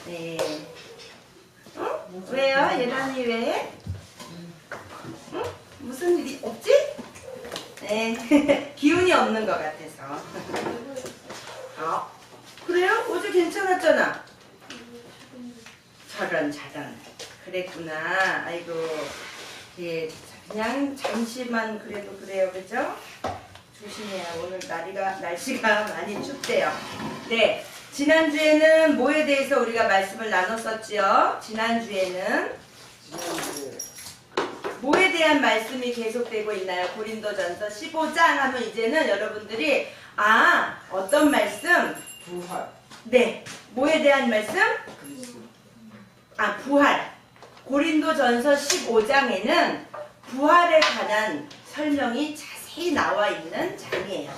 네. 왜요? 예란이 왜? 응? 무슨 일이 없지? 네. 기운이 없는 것 같아서. 그래요? 어제 괜찮았잖아. 저런. 그랬구나. 아이고. 예, 그냥 잠시만 그래도 그래요. 그죠? 조심해요. 오늘 날씨가 많이 춥대요. 네. 지난주에는 뭐에 대해서 우리가 말씀을 나눴었지요? 지난주에는 뭐에 대한 말씀이 계속되고 있나요? 고린도전서 15장 하면 이제는 여러분들이 어떤 말씀? 부활. 네. 뭐에 대한 말씀? 부활. 고린도전서 15장에는 부활에 관한 설명이 자세히 나와 있는 장이에요.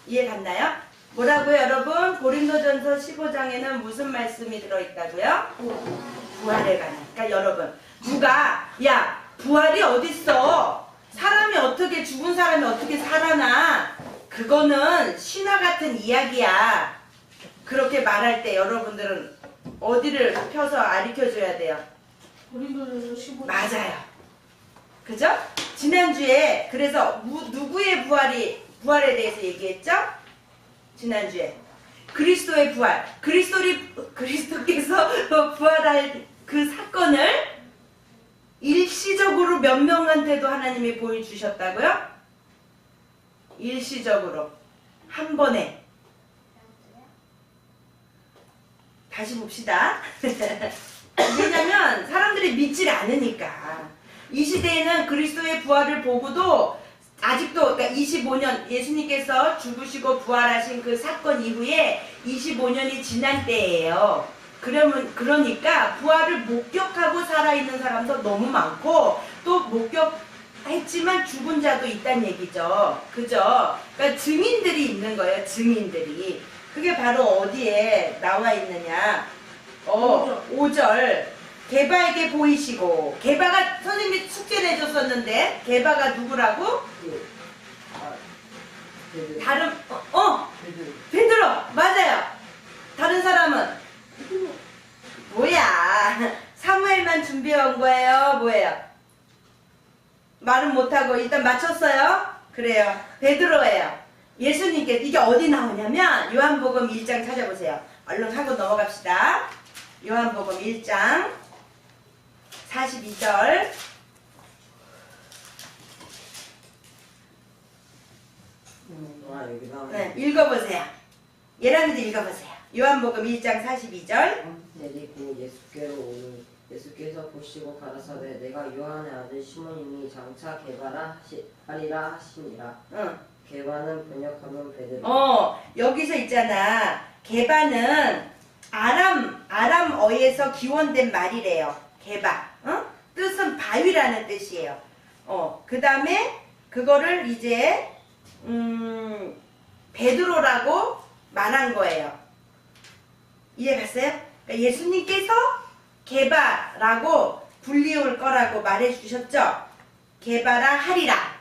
이해 갔나요? 뭐라고요, 여러분? 고린도전서 15장에는 무슨 말씀이 들어있다고요? 부활에 관한. 그러니까 여러분, 누가 부활이 어딨어? 사람이 어떻게, 죽은 사람이 어떻게 살아나? 그거는 신화 같은 이야기야. 그렇게 말할 때 여러분들은 어디를 펴서 가르쳐줘야 돼요? 고린도전서 15장. 맞아요. 그죠? 지난주에 그래서 누구의 부활에 대해서 얘기했죠? 지난주에 그리스도의 부활. 그리스도께서 부활할 그 사건을 일시적으로 몇 명한테도 하나님이 보여주셨다고요? 일시적으로 한 번에. 다시 봅시다. 왜냐면 사람들이 믿질 않으니까. 이 시대에는 그리스도의 부활을 보고도 아직도, 그러니까 25년 예수님께서 죽으시고 부활하신 그 사건 이후에 25년이 지난 때예요. 그러니까 부활을 목격하고 살아있는 사람도 너무 많고 또 목격했지만 죽은 자도 있다는 얘기죠. 그죠? 그러니까 증인들이 있는 거예요. 증인들이. 그게 바로 어디에 나와 있느냐? 5절. 게바에게 보이시고. 게바가 선생님이 숙제 내줬었는데 게바가 누구라고? 다른 베드로. 맞아요. 다른 사람은 뭐야? 사무엘만 준비해온 거예요? 뭐예요? 말은 못하고 일단 맞췄어요? 그래요. 베드로예요. 예수님께 이게 어디 나오냐면 요한복음 1장 찾아보세요. 얼른 하고 넘어갑시다. 요한복음 1장 42절. 여기 나오네. 네, 읽어보세요. 예란이도 읽어보세요. 요한복음 1장 42절. 내리고 예수께로 오니 예수께서 보시고 가라사대 내가 요한의 아들 시몬이니 장차 게바라 하리라 하시니라. 게바는 번역하면 베드로. 여기서 있잖아. 게바는 아람어에서 기원된 말이래요. 게바. 뜻은 바위라는 뜻이에요. 그 다음에 그거를 이제 베드로라고 말한 거예요. 이해 갔어요? 그러니까 예수님께서 게바라고 불리울 거라고 말해 주셨죠? 게바라 하리라.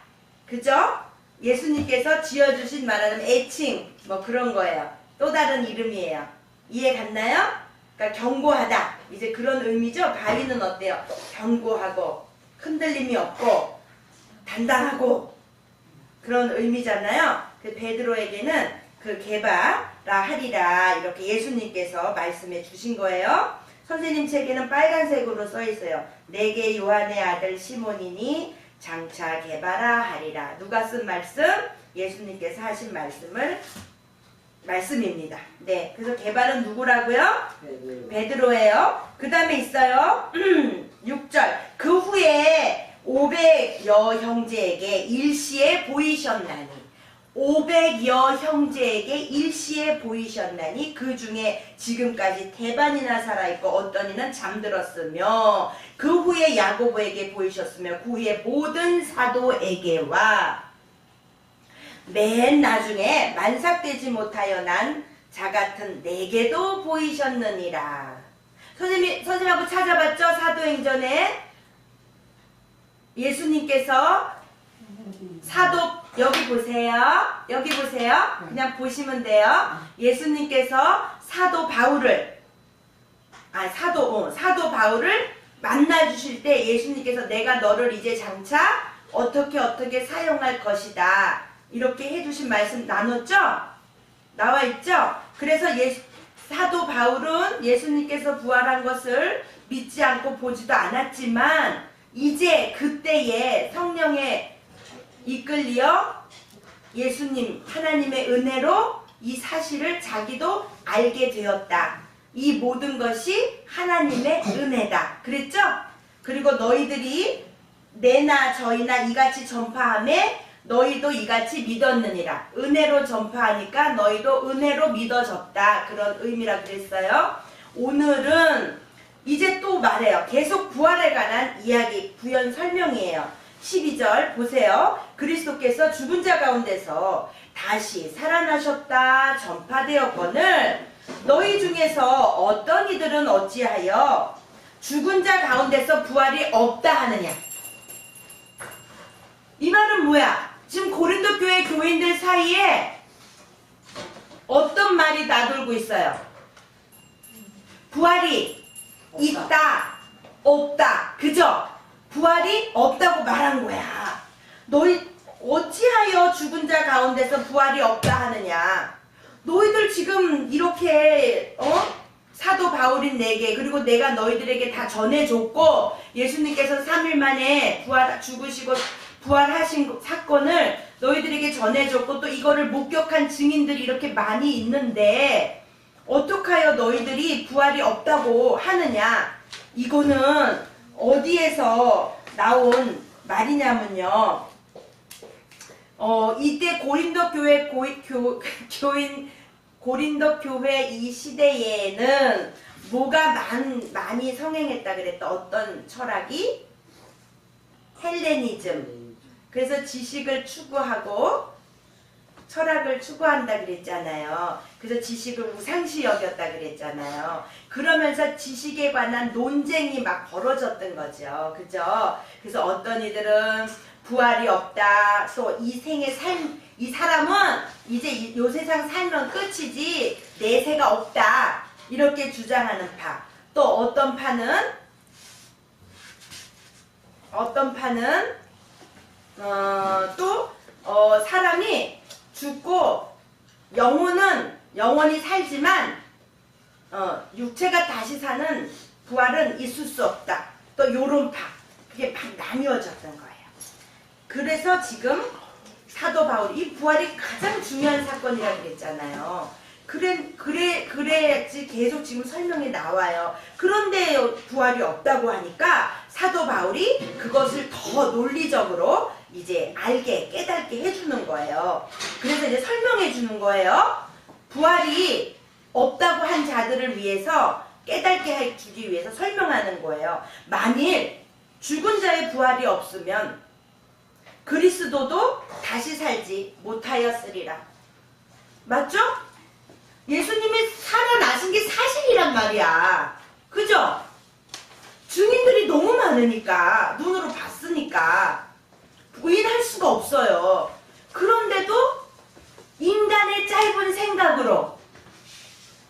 그죠? 예수님께서 지어주신 말하는 애칭 뭐 그런 거예요. 또 다른 이름이에요. 이해 갔나요? 그러니까 견고하다. 이제 그런 의미죠. 바위는 어때요? 견고하고 흔들림이 없고 단단하고 그런 의미잖아요. 그 베드로에게는 그 게바라 하리라 이렇게 예수님께서 말씀해 주신 거예요. 선생님 책에는 빨간색으로 써 있어요. 내게 요한의 아들 시몬이니 장차 게바라 하리라. 누가 쓴 말씀? 예수님께서 하신 말씀입니다. 네, 그래서 게바는 누구라고요? 베드로예요. 그 다음에 있어요. 6절. 그 후에 500여 형제에게 일시에 보이셨나니 500여 형제에게 일시에 보이셨나니 그 중에 지금까지 대반이나 살아있고 어떤 이는 잠들었으며 그 후에 야고보에게 보이셨으며 그 후에 모든 사도에게와 맨 나중에 만삭되지 못하여 난 자 같은 내게도 보이셨느니라. 선생님하고 찾아봤죠? 사도행전에 예수님께서 여기 보세요. 그냥 보시면 돼요. 예수님께서 사도 바울을 사도 바울을 만나 주실 때 예수님께서 내가 너를 이제 장차 어떻게 사용할 것이다. 이렇게 해주신 말씀 나눴죠? 나와 있죠? 그래서 사도 바울은 예수님께서 부활한 것을 믿지 않고 보지도 않았지만 이제 그때에 성령에 이끌려 예수님 하나님의 은혜로 이 사실을 자기도 알게 되었다. 이 모든 것이 하나님의 은혜다. 그랬죠? 그리고 너희들이 내나 저희나 이같이 전파하매 너희도 이같이 믿었느니라. 은혜로 전파하니까 너희도 은혜로 믿어졌다. 그런 의미라 그랬어요. 오늘은 이제 또 말해요. 계속 부활에 관한 이야기, 부연 설명이에요. 12절 보세요. 그리스도께서 죽은 자 가운데서 다시 살아나셨다 전파되었거늘 너희 중에서 어떤 이들은 어찌하여 죽은 자 가운데서 부활이 없다 하느냐. 이 말은 뭐야? 지금 고린도 교회 교인들 사이에 어떤 말이 나돌고 있어요? 부활이 있다, 없다. 그죠? 부활이 없다고 말한 거야. 너희 어찌하여 죽은 자 가운데서 부활이 없다 하느냐. 너희들 지금 이렇게 사도 바울인 내게 그리고 내가 너희들에게 다 전해줬고 예수님께서 3일 만에 죽으시고 부활하신 사건을 너희들에게 전해줬고 또 이거를 목격한 증인들이 이렇게 많이 있는데 어떡하여 너희들이 부활이 없다고 하느냐. 이거는 어디에서 나온 말이냐면요. 이때 고린도 교회 고린도 교회 이 시대에는 뭐가 많이 성행했다 그랬다. 어떤 철학이? 헬레니즘. 그래서 지식을 추구하고 철학을 추구한다 그랬잖아요. 그래서 지식을 우상시 여겼다 그랬잖아요. 그러면서 지식에 관한 논쟁이 막 벌어졌던 거죠. 그죠? 그래서 어떤 이들은 부활이 없다. 또 이 생의 삶, 이 사람은 이제 요 세상 살면 끝이지 내세가 없다. 이렇게 주장하는 파. 또 어떤 파는 사람이 죽고 영원히 살지만 육체가 다시 사는 부활은 있을 수 없다. 또 요런 파. 그게 막 나뉘어졌던 거예요. 그래서 지금 사도 바울이 이 부활이 가장 중요한 사건이라 그랬잖아요. 그래야지 계속 지금 설명이 나와요. 그런데 부활이 없다고 하니까 사도 바울이 그것을 더 논리적으로 이제 알게 깨닫게 해주는 거예요. 그래서 이제 설명해 주는 거예요. 부활이 없다고 한 자들을 위해서 깨닫게 해주기 위해서 설명하는 거예요. 만일 죽은 자의 부활이 없으면 그리스도도 다시 살지 못하였으리라. 맞죠? 예수님이 살아나신 게 사실이란 말이야. 그죠? 증인들이 너무 많으니까 눈으로 봤으니까 부인할 수가 없어요. 그런데도 인간의 짧은 생각으로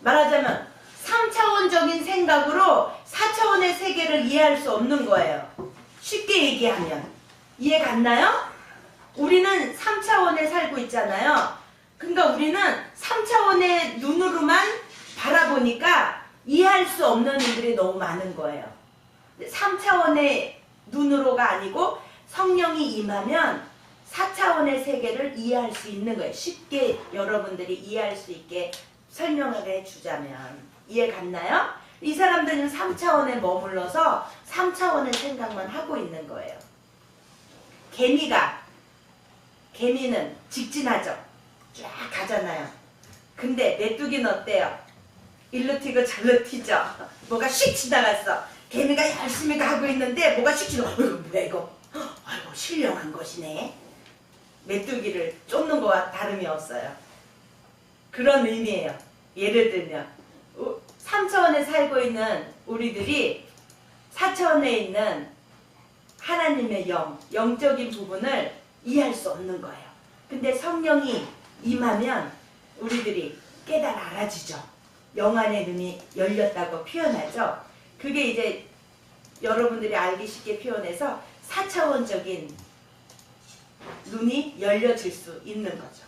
말하자면 3차원적인 생각으로 4차원의 세계를 이해할 수 없는 거예요. 쉽게 얘기하면 이해 갔나요? 우리는 3차원에 살고 있잖아요. 그러니까 우리는 3차원의 눈으로만 바라보니까 이해할 수 없는 일들이 너무 많은 거예요. 3차원의 눈으로가 아니고 성령이 임하면 4차원의 세계를 이해할 수 있는 거예요. 쉽게 여러분들이 이해할 수 있게 설명을 해주자면 이해 갔나요? 이 사람들은 3차원에 머물러서 3차원의 생각만 하고 있는 거예요. 개미는 직진하죠. 쫙 가잖아요. 근데 메뚜기는 어때요? 일로 튀고 잘로 튀죠. 뭐가 휙 지나갔어. 개미가 열심히 가고 있는데 뭐가 휙 지나가. 어이구 뭐야 이거. 아이고 신령한 것이네. 메뚜기를 쫓는 거와 다름이 없어요. 그런 의미예요. 예를 들면 3차원에 살고 있는 우리들이 4차원에 있는 하나님의 영적인 부분을 이해할 수 없는 거예요. 근데 성령이 임하면 우리들이 깨달아 알아지죠. 영안의 눈이 열렸다고 표현하죠. 그게 이제 여러분들이 알기 쉽게 표현해서 4차원적인 눈이 열려질 수 있는 거죠.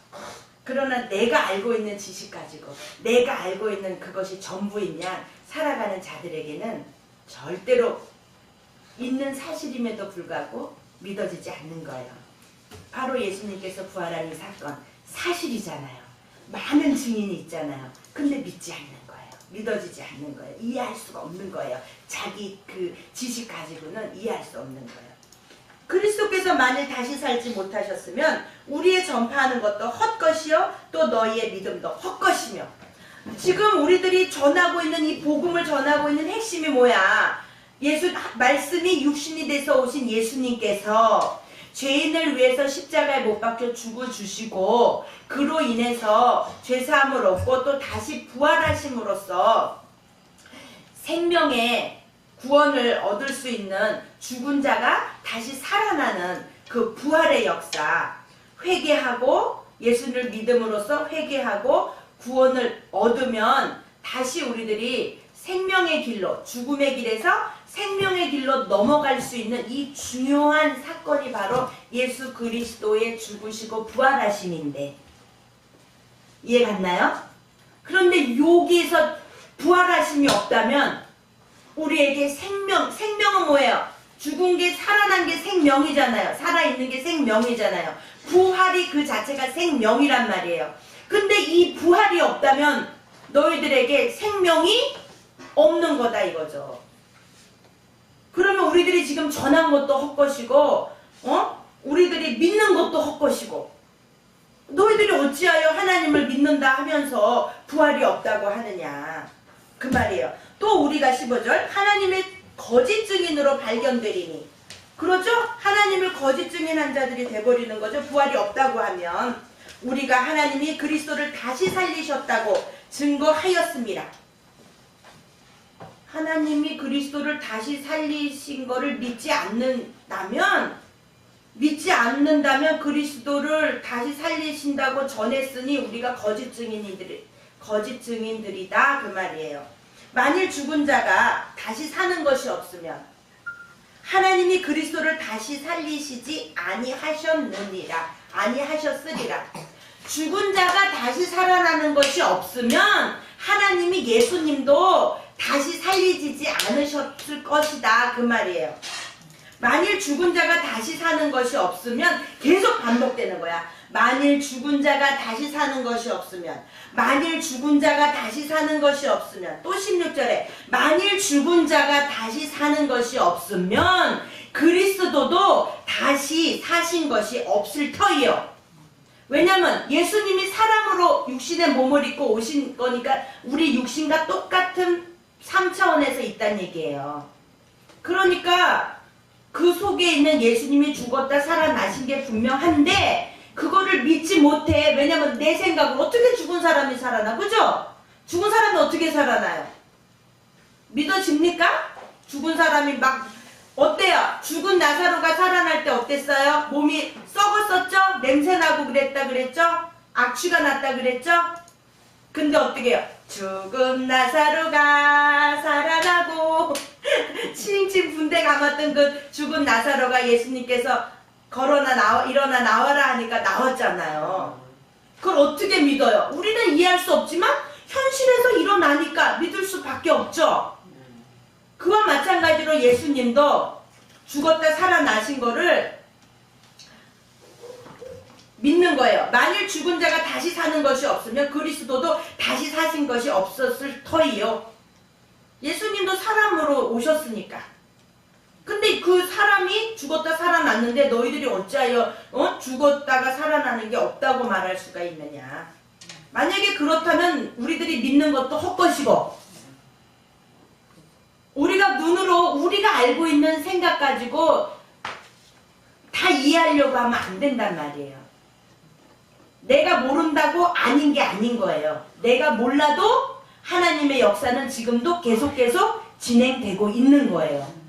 그러나 내가 알고 있는 지식 가지고 내가 알고 있는 그것이 전부인 양 살아가는 자들에게는 절대로 있는 사실임에도 불구하고 믿어지지 않는 거예요. 바로 예수님께서 부활한 이 사건 사실이잖아요. 많은 증인이 있잖아요. 근데 믿지 않는 거예요. 믿어지지 않는 거예요. 이해할 수가 없는 거예요. 자기 그 지식 가지고는 이해할 수 없는 거예요. 그리스도께서 만일 다시 살지 못하셨으면 우리의 전파하는 것도 헛것이요 또 너희의 믿음도 헛것이며. 지금 우리들이 전하고 있는 이 복음을 전하고 있는 핵심이 뭐야? 말씀이 육신이 돼서 오신 예수님께서 죄인을 위해서 십자가에 못 박혀 죽어주시고 그로 인해서 죄사함을 얻고 또 다시 부활하심으로써 생명의 구원을 얻을 수 있는 죽은 자가 다시 살아나는 그 부활의 역사, 회개하고 예수를 믿음으로써 회개하고 구원을 얻으면 다시 우리들이 생명의 길로, 죽음의 길에서 생명의 길로 넘어갈 수 있는 이 중요한 사건이 바로 예수 그리스도의 죽으시고 부활하심인데, 이해 갔나요? 그런데 여기에서 부활하심이 없다면 우리에게 생명은 뭐예요? 죽은 게 살아난 게 생명이잖아요. 살아있는 게 생명이잖아요. 부활이 그 자체가 생명이란 말이에요. 근데 이 부활이 없다면 너희들에게 생명이 없는 거다 이거죠. 그러면 우리들이 지금 전한 것도 헛것이고 우리들이 믿는 것도 헛것이고, 너희들이 어찌하여 하나님을 믿는다 하면서 부활이 없다고 하느냐 그 말이에요. 또 우리가 15절 하나님의 거짓 증인으로 발견되리니, 그렇죠? 하나님을 거짓 증인한 자들이 돼버리는 거죠. 부활이 없다고 하면 우리가 하나님이 그리스도를 다시 살리셨다고 증거하였습니다. 하나님이 그리스도를 다시 살리신 거를 믿지 않는다면 그리스도를 다시 살리신다고 전했으니 우리가 거짓 증인들이다 그 말이에요. 만일 죽은 자가 다시 사는 것이 없으면 하나님이 그리스도를 다시 살리시지 아니하셨으리라. 죽은 자가 다시 살아나는 것이 없으면 하나님이 예수님도 다시 살리지 않으셨을 것이다 그 말이에요. 만일 죽은 자가 다시 사는 것이 없으면 계속 반복되는 거야. 만일 죽은 자가 다시 사는 것이 없으면, 만일 죽은 자가 다시 사는 것이 없으면, 또 16절에 만일 죽은 자가 다시 사는 것이 없으면 그리스도도 다시 사신 것이 없을 터이요. 왜냐면 예수님이 사람으로 육신의 몸을 입고 오신 거니까 우리 육신과 똑같은 3차원에서 있다는 얘기예요. 그러니까 그 속에 있는 예수님이 죽었다 살아나신 게 분명한데 그거를 믿지 못해. 왜냐면 내 생각으로 어떻게 죽은 사람이 살아나, 그죠? 죽은 사람이 어떻게 살아나요? 믿어집니까? 죽은 사람이 막 어때요? 죽은 나사로가 살아날 때 어땠어요? 몸이 썩었었죠? 냄새나고 그랬죠? 악취가 났다 그랬죠? 근데 어떻게 해요? 죽은 나사로가 살아나고 칭칭 군대 감았던 그 죽은 나사로가 예수님께서 일어나 나와라 하니까 나왔잖아요. 그걸 어떻게 믿어요? 우리는 이해할 수 없지만 현실에서 일어나니까 믿을 수밖에 없죠. 그와 마찬가지로 예수님도 죽었다 살아나신 거를 믿는 거예요. 만일 죽은 자가 다시 사는 것이 없으면 그리스도도 다시 사신 것이 없었을 터이요. 예수님도 사람으로 오셨으니까. 근데 그 사람이 죽었다 살아났는데 너희들이 어찌하여 죽었다가 살아나는 게 없다고 말할 수가 있느냐. 만약에 그렇다면 우리들이 믿는 것도 헛것이고, 우리가 눈으로 우리가 알고 있는 생각 가지고 다 이해하려고 하면 안 된단 말이에요. 내가 모른다고 아닌 게 아닌 거예요. 내가 몰라도 하나님의 역사는 지금도 계속 진행되고 있는 거예요.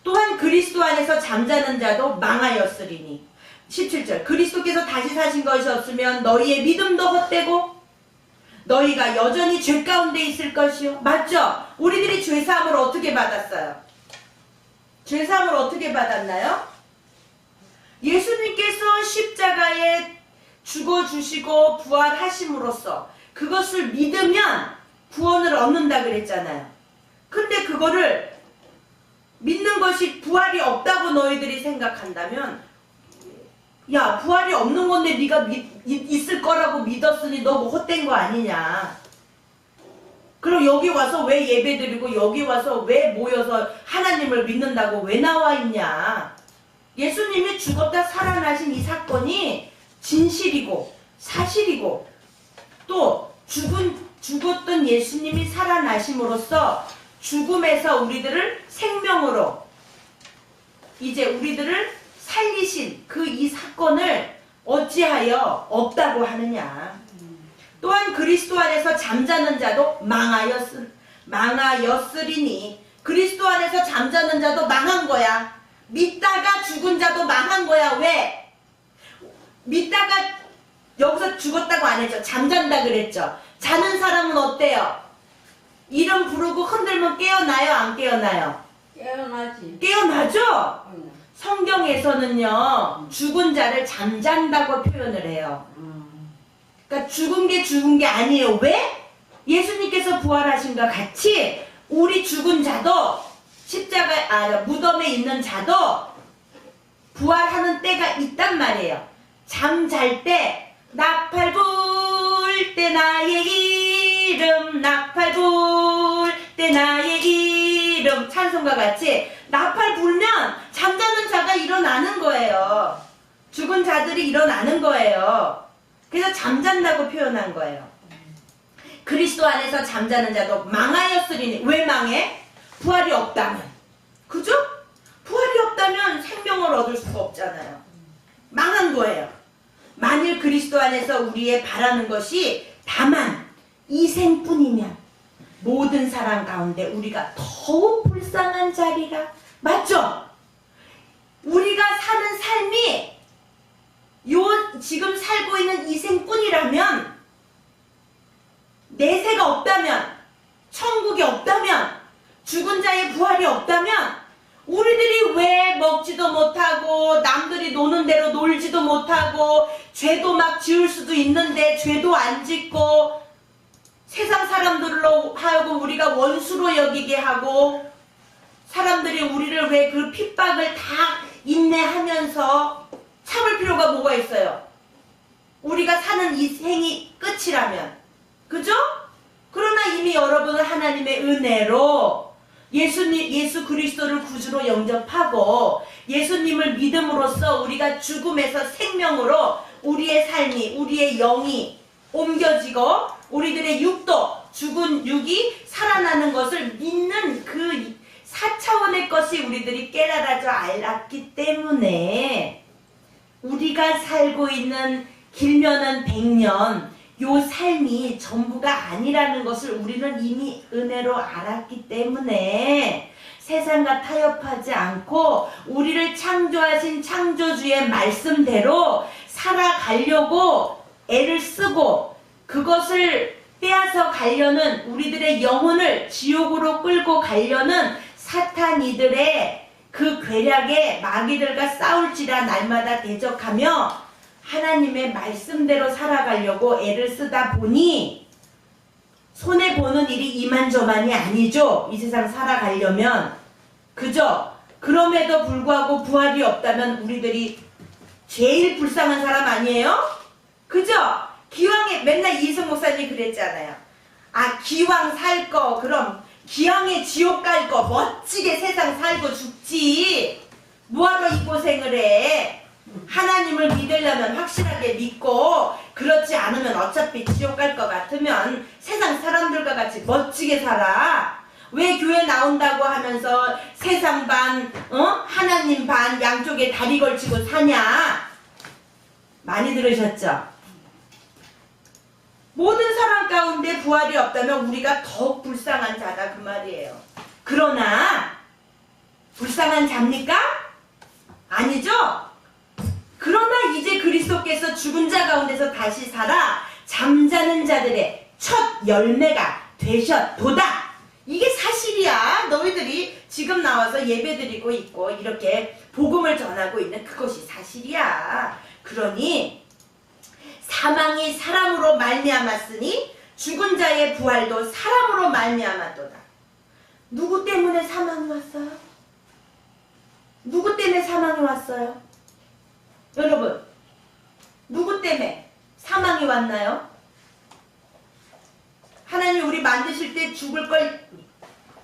또한 그리스도 안에서 잠자는 자도 망하였으리니. 17절 그리스도께서 다시 사신 것이 없으면 너희의 믿음도 헛되고 너희가 여전히 죄 가운데 있을 것이요. 맞죠? 우리들이 죄사함을 어떻게 받았어요? 죄사함을 어떻게 받았나요? 예수님께서 십자가에 죽어주시고 부활하심으로써 그것을 믿으면 구원을 얻는다 그랬잖아요. 근데 그거를 믿는 것이 부활이 없다고 너희들이 생각한다면, 야, 부활이 없는 건데 네가 있을 거라고 믿었으니 너 뭐 헛된 거 아니냐. 그럼 여기 와서 왜 예배드리고 여기 와서 왜 모여서 하나님을 믿는다고 왜 나와 있냐. 예수님이 죽었다 살아나신 이 사건이 진실이고 사실이고, 또 죽었던 예수님이 살아나심으로써 죽음에서 우리들을 생명으로 이제 우리들을 살리신 그 이 사건을 어찌하여 없다고 하느냐. 또한 그리스도 안에서 잠자는 자도 망하였으리니, 그리스도 안에서 잠자는 자도 망한 거야. 믿다가 죽은 자도 망한 거야. 왜? 믿다가 여기서 죽었다고 안 했죠. 잠잔다 그랬죠. 자는 사람은 어때요? 이름 부르고 흔들면 깨어나요? 안 깨어나요? 깨어나지. 깨어나죠? 응. 성경에서는요, 죽은 자를 잠잔다고 표현을 해요. 그러니까 죽은 게 아니에요. 왜? 예수님께서 부활하신과 같이 우리 죽은 자도 무덤에 있는 자도 부활하는 때가 있단 말이에요. 잠잘 때 나팔 불 때 나의 이름, 나팔 불 때 나의 이름, 찬송과 같이 나팔 불면 잠자는 자가 일어나는 거예요. 죽은 자들이 일어나는 거예요. 그래서 잠잔다고 표현한 거예요. 그리스도 안에서 잠자는 자도 망하였으리니. 왜 망해? 부활이 없다면. 그죠? 부활이 없다면 생명을 얻을 수가 없잖아요. 망한 거예요. 만일 그리스도 안에서 우리의 바라는 것이 다만 이 생뿐이면 모든 사람 가운데 우리가 더욱 불쌍한 자리라. 맞죠? 우리가 사는 삶이 지금 살고 있는 이 생뿐이라면, 내세가 없다면, 천국이 없다면, 죽은 자의 부활이 없다면 우리들이 왜 먹지도 못하고 남들이 노는 대로 놀지도 못하고 죄도 막 지을 수도 있는데 죄도 안 짓고 세상 사람들로 하여금 우리가 원수로 여기게 하고, 사람들이 우리를 왜 그 핍박을 다 인내하면서 참을 필요가 뭐가 있어요? 우리가 사는 이 생이 끝이라면. 그죠? 그러나 이미 여러분은 하나님의 은혜로 예수 그리스도를 구주로 영접하고 예수님을 믿음으로써 우리가 죽음에서 생명으로 우리의 삶이, 우리의 영이 옮겨지고 우리들의 육도, 죽은 육이 살아나는 것을 믿는 그 4차원의 것이 우리들이 깨달아져 알았기 때문에 우리가 살고 있는 길면은 100년 요 삶이 전부가 아니라는 것을 우리는 이미 은혜로 알았기 때문에 세상과 타협하지 않고 우리를 창조하신 창조주의 말씀대로 살아가려고 애를 쓰고 그것을 빼앗아 가려는, 우리들의 영혼을 지옥으로 끌고 가려는 사탄이들의 그 괴략에 마귀들과 싸울지라 날마다 대적하며 하나님의 말씀대로 살아가려고 애를 쓰다 보니 손해보는 일이 이만저만이 아니죠. 이 세상 살아가려면. 그죠? 그럼에도 불구하고 부활이 없다면 우리들이 제일 불쌍한 사람 아니에요? 그죠? 기왕에 맨날 이희성 목사님이 그랬잖아요. 아, 기왕 살 거 그럼 기왕에 지옥 갈 거 멋지게 세상 살고 죽지. 뭐하러 이 고생을 해? 하나님을 믿으려면 확실하게 믿고, 그렇지 않으면 어차피 지옥 갈 것 같으면 세상 사람들과 같이 멋지게 살아. 왜 교회 나온다고 하면서 세상 반, 하나님 반 양쪽에 다리 걸치고 사냐? 많이 들으셨죠? 모든 사람 가운데 부활이 없다면 우리가 더욱 불쌍한 자다 그 말이에요. 그러나 불쌍한 자입니까? 아니죠? 그러나 이제 그리스도께서 죽은 자 가운데서 다시 살아 잠자는 자들의 첫 열매가 되셨도다. 이게 사실이야. 너희들이 지금 나와서 예배드리고 있고 이렇게 복음을 전하고 있는 그것이 사실이야. 그러니 사망이 사람으로 말미암았으니 죽은 자의 부활도 사람으로 말미암았도다. 누구 때문에 사망이 왔어요? 누구 때문에 사망이 왔어요? 여러분, 누구 때문에 사망이 왔나요? 하나님 우리 만드실 때 죽을 걸,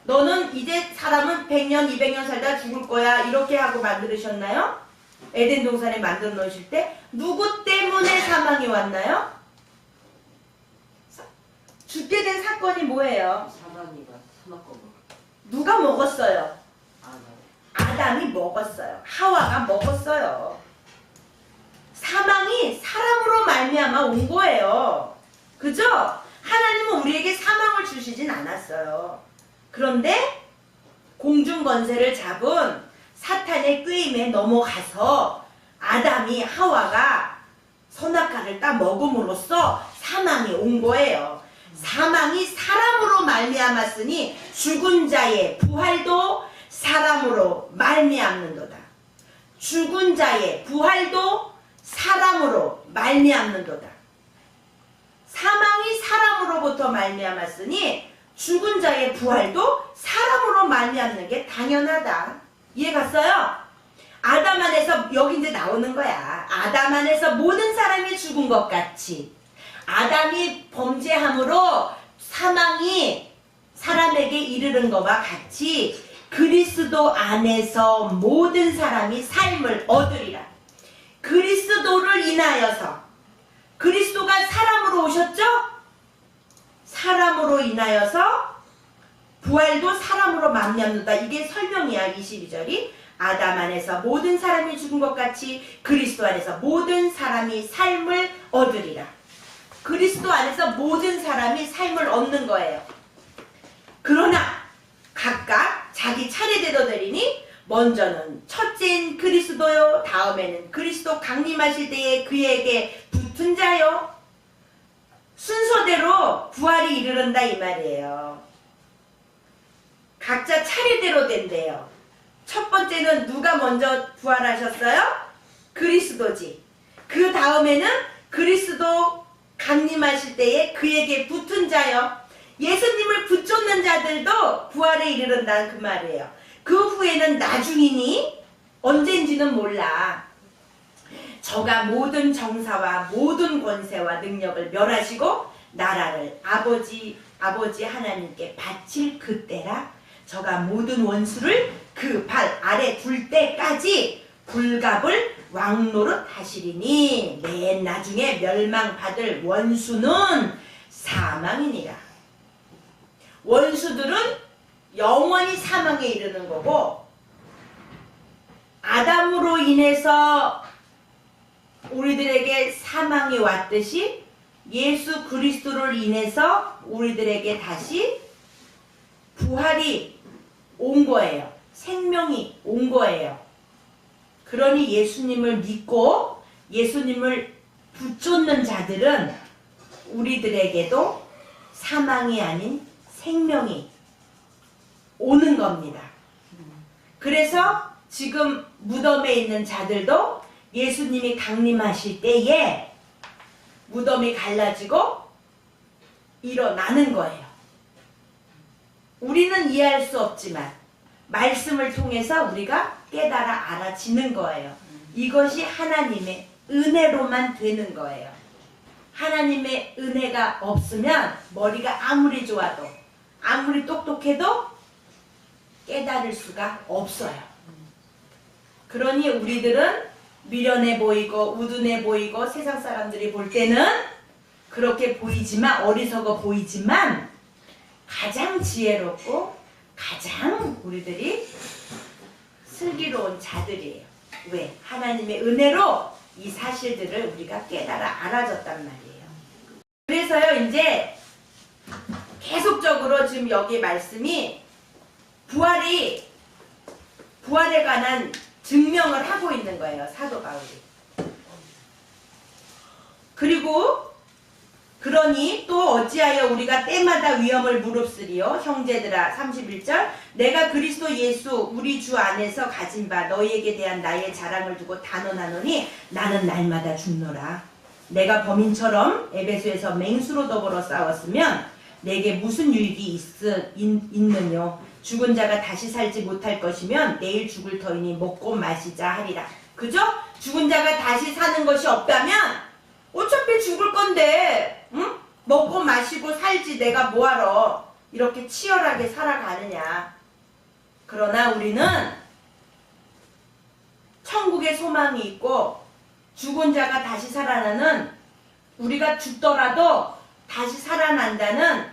너는 이제 사람은 100년, 200년 살다 죽을 거야 이렇게 하고 만드셨나요? 에덴 동산에 만들어 놓으실 때 누구 때문에 사망이 왔나요? 죽게 된 사건이 뭐예요? 사망이가 사망권 누가 먹었어요? 아담. 아담이 먹었어요. 하와가 먹었어요. 사망이 사람으로 말미암아 온 거예요. 그죠? 하나님은 우리에게 사망을 주시진 않았어요. 그런데 공중 권세를 잡은 사탄의 꾀임에 넘어가서 아담이 하와가 선악과를 따 먹음으로써 사망이 온 거예요. 사망이 사람으로 말미암았으니 죽은 자의 부활도 사람으로 말미암는도다. 죽은 자의 부활도 사람으로 말미암는도다. 사망이 사람으로부터 말미암았으니 죽은 자의 부활도 사람으로 말미암는 게 당연하다. 이해 갔어요? 아담 안에서 여기 이제 나오는 거야. 아담 안에서 모든 사람이 죽은 것 같이 아담이 범죄함으로 사망이 사람에게 이르는 것과 같이 그리스도 안에서 모든 사람이 삶을 얻으리라. 그리스도를 인하여서, 그리스도가 사람으로 오셨죠? 사람으로 인하여서 부활도 사람으로 말미암는다. 이게 설명이야. 22절이 아담 안에서 모든 사람이 죽은 것 같이 그리스도 안에서 모든 사람이 삶을 얻으리라. 그리스도 안에서 모든 사람이 삶을 얻는 거예요. 그러나 각각 자기 차례대로 되리니 먼저는 첫째인 그리스도요, 다음에는 그리스도 강림하실 때에 그에게 붙은 자요. 순서대로 부활이 이르른다 이 말이에요. 각자 차례대로 된대요. 첫 번째는 누가 먼저 부활하셨어요? 그리스도지. 그 다음에는 그리스도 강림하실 때에 그에게 붙은 자요. 예수님을 붙잡는 자들도 부활에 이르른다는 그 말이에요. 그 후에는 나중이니 언젠지는 몰라. 저가 모든 정사와 모든 권세와 능력을 멸하시고 나라를 아버지 하나님께 바칠 그때라. 저가 모든 원수를 그 발 아래 둘 때까지 불갑을 왕노릇 하시리니 맨 나중에 멸망받을 원수는 사망이니라. 원수들은 영원히 사망에 이르는 거고, 아담으로 인해서 우리들에게 사망이 왔듯이 예수 그리스도를 인해서 우리들에게 다시 부활이 온 거예요. 생명이 온 거예요. 그러니 예수님을 믿고 예수님을 붙잡는 자들은 우리들에게도 사망이 아닌 생명이 오는 겁니다. 그래서 지금 무덤에 있는 자들도 예수님이 강림하실 때에 무덤이 갈라지고 일어나는 거예요. 우리는 이해할 수 없지만 말씀을 통해서 우리가 깨달아 알아지는 거예요. 이것이 하나님의 은혜로만 되는 거예요. 하나님의 은혜가 없으면 머리가 아무리 좋아도 아무리 똑똑해도 깨달을 수가 없어요. 그러니 우리들은 미련해 보이고 우둔해 보이고 세상 사람들이 볼 때는 그렇게 보이지만, 어리석어 보이지만 가장 지혜롭고 가장 우리들이 슬기로운 자들이에요. 왜? 하나님의 은혜로 이 사실들을 우리가 깨달아 알아졌단 말이에요. 그래서요, 이제 계속적으로 지금 여기 말씀이 부활에 관한 증명을 하고 있는 거예요, 사도 바울이. 그리고 그러니 또 어찌하여 우리가 때마다 위험을 무릅쓰리요. 형제들아 31절 내가 그리스도 예수 우리 주 안에서 가진 바 너희에게 대한 나의 자랑을 두고 단언하노니 나는 날마다 죽노라. 내가 범인처럼 에베소에서 맹수로 더불어 싸웠으면 내게 무슨 유익이 있느뇨. 죽은 자가 다시 살지 못할 것이면 내일 죽을 터이니 먹고 마시자 하리라. 그죠? 죽은 자가 다시 사는 것이 없다면 어차피 죽을 건데 응? 먹고 마시고 살지 내가 뭐하러 이렇게 치열하게 살아가느냐. 그러나 우리는 천국의 소망이 있고 죽은 자가 다시 살아나는 우리가 죽더라도 다시 살아난다는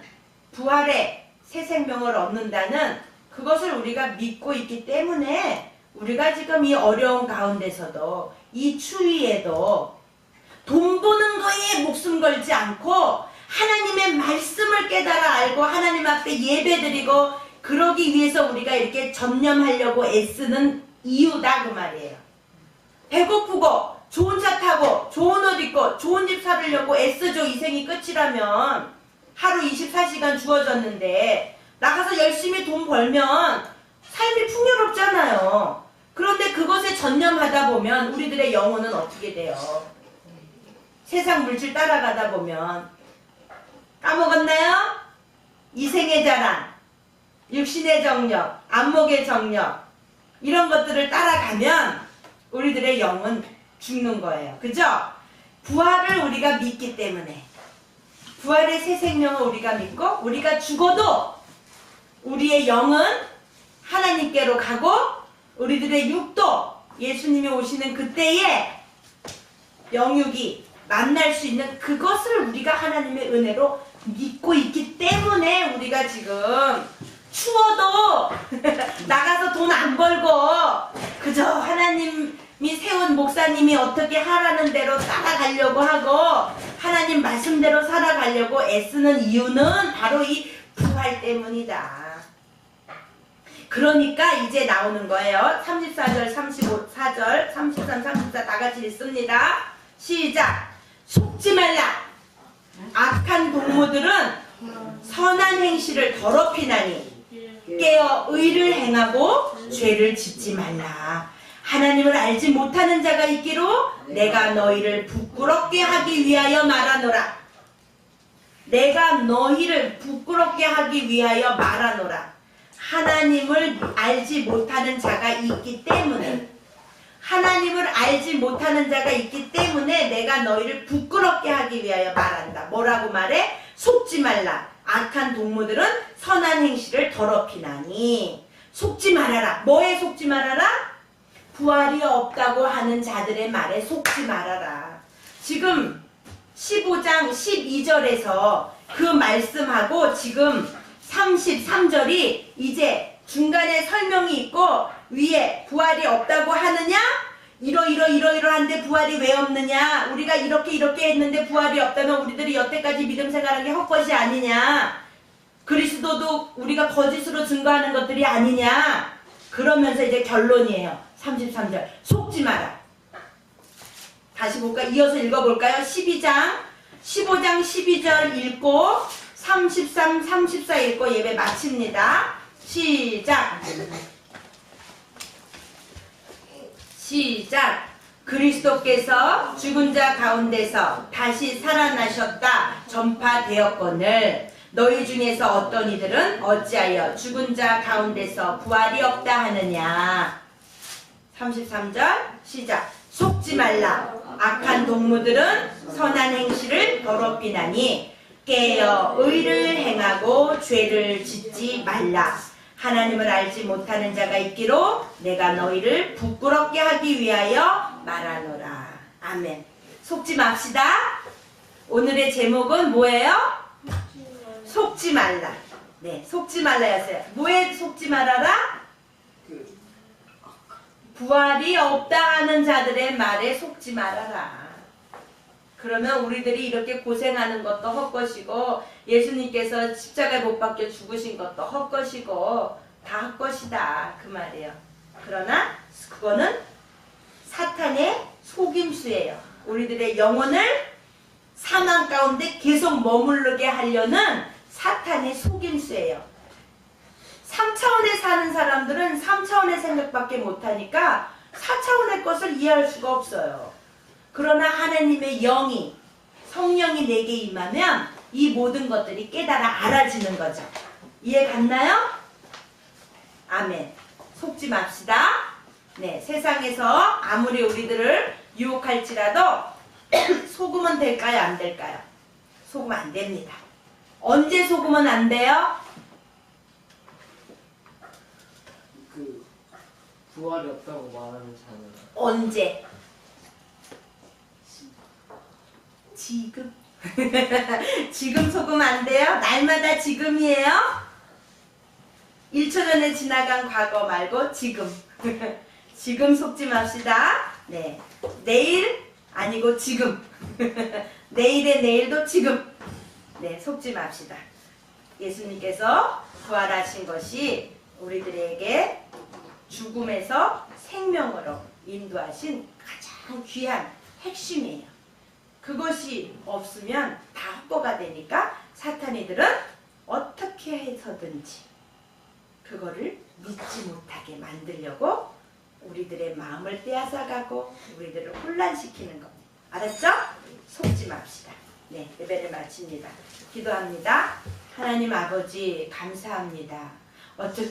부활의 새 생명을 얻는다는 그것을 우리가 믿고 있기 때문에 우리가 지금 이 어려운 가운데서도 이 추위에도 돈 버는 거에 목숨 걸지 않고 하나님의 말씀을 깨달아 알고 하나님 앞에 예배드리고 그러기 위해서 우리가 이렇게 전념하려고 애쓰는 이유다 그 말이에요. 배고프고 좋은 차 타고 좋은 옷 입고 좋은 집 살으려고 애쓰죠. 이 생이 끝이라면 하루 24시간 주어졌는데 나가서 열심히 돈 벌면 삶이 풍요롭잖아요. 그런데 그것에 전념하다 보면 우리들의 영혼은 어떻게 돼요? 세상 물질 따라가다 보면 까먹었나요? 이생의 자랑, 육신의 정력, 안목의 정력 이런 것들을 따라가면 우리들의 영은 죽는 거예요. 그죠? 부활을 우리가 믿기 때문에 부활의 새 생명을 우리가 믿고 우리가 죽어도 우리의 영은 하나님께로 가고 우리들의 육도 예수님이 오시는 그때에 영육이 만날 수 있는 그것을 우리가 하나님의 은혜로 믿고 있기 때문에 우리가 지금 추워도 나가서 돈 안 벌고 그저 하나님이 세운 목사님이 어떻게 하라는 대로 따라가려고 하고 하나님 말씀대로 살아가려고 애쓰는 이유는 바로 이 부활 때문이다. 그러니까 이제 나오는 거예요. 34절, 35절, 33, 34 다 같이 읽습니다. 시작! 속지 말라! 악한 동무들은 선한 행실을 더럽히나니 깨어 의를 행하고 죄를 짓지 말라. 하나님을 알지 못하는 자가 있기로 내가 너희를 부끄럽게 하기 위하여 말하노라. 내가 너희를 부끄럽게 하기 위하여 말하노라. 하나님을 알지 못하는 자가 있기 때문에 하나님을 알지 못하는 자가 있기 때문에 내가 너희를 부끄럽게 하기 위하여 말한다. 뭐라고 말해? 속지 말라. 악한 동무들은 선한 행실을 더럽히나니. 속지 말아라. 뭐에 속지 말아라? 부활이 없다고 하는 자들의 말에 속지 말아라. 지금 15장 12절에서 그 말씀하고 지금 33절이 이제 중간에 설명이 있고 위에 부활이 없다고 하느냐? 이러한데 부활이 왜 없느냐? 우리가 이렇게 했는데 부활이 없다면 우리들이 여태까지 믿음 생활한 게 헛것이 아니냐? 그리스도도 우리가 거짓으로 증거하는 것들이 아니냐? 그러면서 이제 결론이에요. 33절. 속지 마라. 다시 볼까? 이어서 읽어볼까요? 15장 12절 읽고 33, 34 읽고 예배 마칩니다. 시작! 시작! 그리스도께서 죽은 자 가운데서 다시 살아나셨다 전파되었거늘 너희 중에서 어떤 이들은 어찌하여 죽은 자 가운데서 부활이 없다 하느냐. 33절 시작! 속지 말라. 악한 동무들은 선한 행실을 더럽히나니 깨어 의를 행하고 죄를 짓지 말라. 하나님을 알지 못하는 자가 있기로 내가 너희를 부끄럽게 하기 위하여 말하노라. 아멘. 속지 맙시다. 오늘의 제목은 뭐예요? 속지 말라. 네, 속지 말라였어요. 뭐에 속지 말아라? 부활이 없다 하는 자들의 말에 속지 말아라. 그러면 우리들이 이렇게 고생하는 것도 헛것이고 예수님께서 십자가에 못 박혀 죽으신 것도 헛것이고 다 헛것이다 그 말이에요. 그러나 그거는 사탄의 속임수예요. 우리들의 영혼을 사망 가운데 계속 머무르게 하려는 사탄의 속임수예요. 3차원에 사는 사람들은 3차원의 생각밖에 못하니까 4차원의 것을 이해할 수가 없어요. 그러나 하나님의 영이, 성령이 내게 임하면 이 모든 것들이 깨달아 알아지는 거죠. 이해 갔나요? 아멘. 속지 맙시다. 네, 세상에서 아무리 우리들을 유혹할지라도 속으면 될까요? 안 될까요? 속으면 안 됩니다. 언제 속으면 안 돼요? 그 부활이 없다고 말하는 자는 언제? 지금. 지금 속으면 안 돼요? 날마다 지금이에요? 1초 전에 지나간 과거 말고 지금. 지금 속지 맙시다. 네. 내일 아니고 지금. 내일의 내일도 지금. 네, 속지 맙시다. 예수님께서 부활하신 것이 우리들에게 죽음에서 생명으로 인도하신 가장 귀한 핵심이에요. 그것이 없으면 다 헛거가 되니까 사탄이들은 어떻게 해서든지 그거를 믿지 못하게 만들려고 우리들의 마음을 빼앗아가고 우리들을 혼란시키는 겁니다. 알았죠? 속지 맙시다. 네, 예배를 마칩니다. 기도합니다. 하나님 아버지 감사합니다. 어쩌